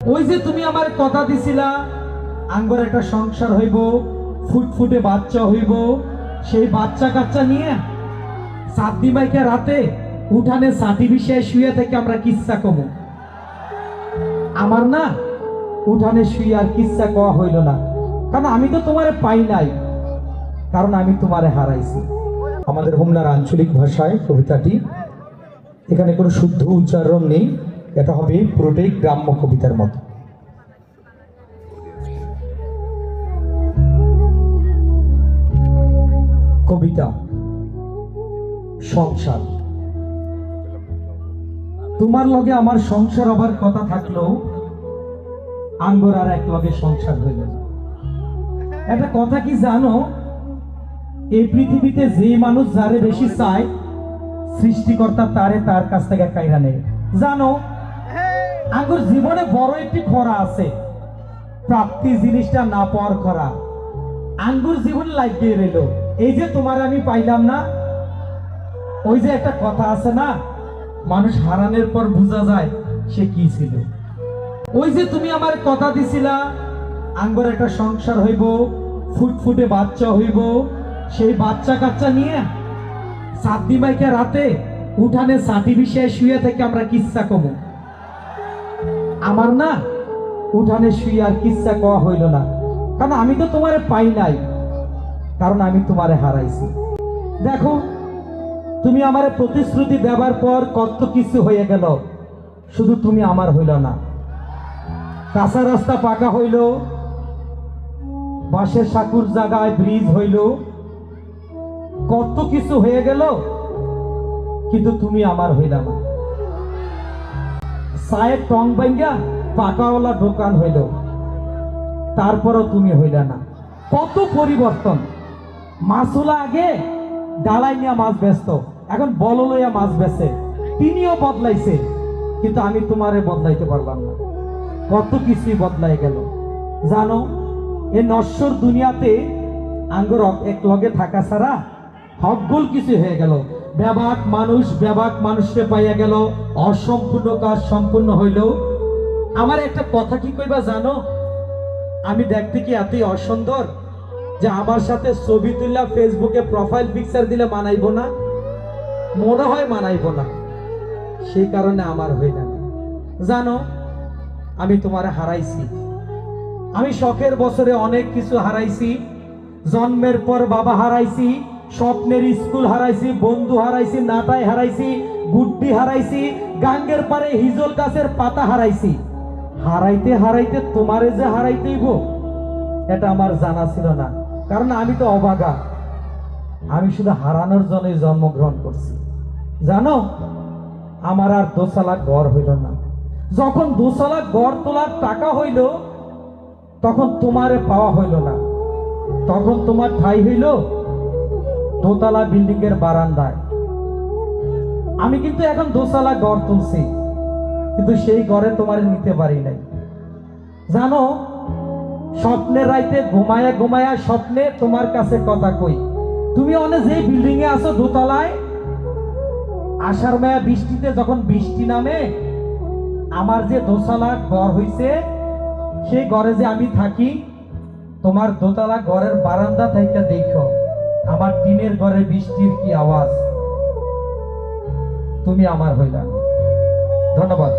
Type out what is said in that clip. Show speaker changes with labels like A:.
A: ওই যে তুমি আমার কথা দিছিলা আঙ্গর একটা সংসার হইব, ফুটফুটে বাচ্চা হইব, সেই বাচ্চা কাচ্চা নিয়ে সাতদি মাইকে রাতে উঠানে সাথী বিষয়ে শুয়ে থেকে আমরা কিচ্ছা কব। আমার না উঠানে শুয়ে আর কিচ্ছা কওয়া হইল না, কারণ আমি তো তোমারে পাই নাই, কারণ আমি তোমারে হারাইছি। আমাদের হোমনার আঞ্চলিক ভাষায় কবিতাটি, এখানে কোনো শুদ্ধ উচ্চারণ নেই, এটা হবে পুরোটাই গ্রাম্য কবিতার মতো। কবিতা সংসার। তোমার লগে আমার সংসার হবার কথা থাকলো, আঙ্গর আর এক লগে সংসার হইল না। একটা কথা কি জানো, এই পৃথিবীতে যে মানুষ যারে বেশি চায়, সৃষ্টিকর্তা তারে তার কাছ থেকে কাইরা নেয়। জানো, আঙ্গুর জীবনে বড় একটি খরা আছে, প্রাপ্তি জিনিসটা না পাওয়ার খরা। আঙ্গুর জীবনে লাগিয়ে রইল, এই যে তোমার আমি পাইলাম না। ওই যে একটা কথা আছে না, মানুষ হারানোর পর বোঝা যায় সে কি ছিল। ওই যে তুমি আমার কথা দিছিলা আঙ্গুর একটা সংসার হইব, ফুটফুটে বাচ্চা হইব, সেই বাচ্চা কাচ্চা নিয়ে সাতদি মাইকে রাতে উঠানে সাথী বিষয়ে শুয়ে থেকে আমরা কিচ্ছা কব। আমার না উঠানে শুয়ে আর কিচ্ছা কওয়া হইল না, কারণ আমি তো তোমারে পাই নাই, কারণ আমি তোমারে হারাইছি। দেখো, তুমি আমারে প্রতিশ্রুতি দেবার পর কত কিছু হয়ে গেল, শুধু তুমি আমার হইল না। কাঁচা রাস্তা পাকা হইল, বাঁশের সাঁকুর জায়গায় ব্রিজ হইল, কত কিছু হয়ে গেল, কিন্তু তুমি আমার হইল না। চায়ের টং ভাঙ্গা পাকাওয়ালা দোকান হইল, তারপরও তুমি হইল না। কত পরিবর্তন। মাছুলা আগে ডালাই নিয়ে মাছ বেচত, এখন বল লইয়া মাছ বেচে। তিনিও বদলাইছে, কিন্তু আমি তোমারে বদলাইতে পারলাম না। কত কিছুই বদলাই গেল। জানো, এ নশ্বর দুনিয়াতে আঙ্গুর এক লগে থাকা ছাড়া হকগুল কিছু হয়ে গেল। ব্যাবাক মানুষকে পাইয়া গেল, অসম্পূর্ণ কাজ সম্পূর্ণ হইল। আমার একটা কথা কি কইবা জানো, আমি দেখতে কি এতই অসুন্দর যে আমার সাথে ছবি তুললা ফেসবুকে প্রোফাইল পিকচার দিলে মানাইবো না? মনে হয় মানাইবো না, সেই কারণে আমার হইল না। জানো, আমি তোমারে হারাইছি। আমি শখের বছরে অনেক কিছু হারাইছি। জন্মের পর বাবা হারাইছি, স্বপ্নের স্কুল হারাইছি, বন্ধু হারাইছি, নাটাই হারাইছি, গুড্ডি হারাইছি, গাঙ্গের পারে হিজল গাছের পাতা হারাইছি। হারাইতে হারাইতে তোমারে যে হারাইতেইব এটা আমার জানা ছিল না, কারণ আমি তো অবাগা। আমি শুধু হারানোর জন্যই জন্মগ্রহণ করছি। জানো, আমার আর দোতলা ঘর হইল না। যখন দোতলা ঘর তোলার টাকা হইল, তখন তোমারে পাওয়া হইল না। তখন তোমার ঠাই হইল দোতলা বিল্ডিং এর বারান্দায়। আমি কিন্তু এখন দোতলা ঘর তুলছি, কিন্তু সেই ঘরে তোমারে নিতে পারি নাই। জানো, স্বপ্নের রাইতে ঘুমায়া ঘুমায়া স্বপ্নে তোমার কাছে কথা কই। তুমি অনেক যে বিল্ডিং এ আছো দোতলায়, আষাঢ় মায়া বৃষ্টিতে যখন বৃষ্টি নামে, আমার যে দোতলা ঘর হইছে, সেই ঘরে যে আমি থাকি, তোমার দোতলা ঘরের বারান্দা থেকে দেখো আমার টিনের ঘরে বৃষ্টির কি আওয়াজ। তুমি আমার হইলা। ধন্যবাদ।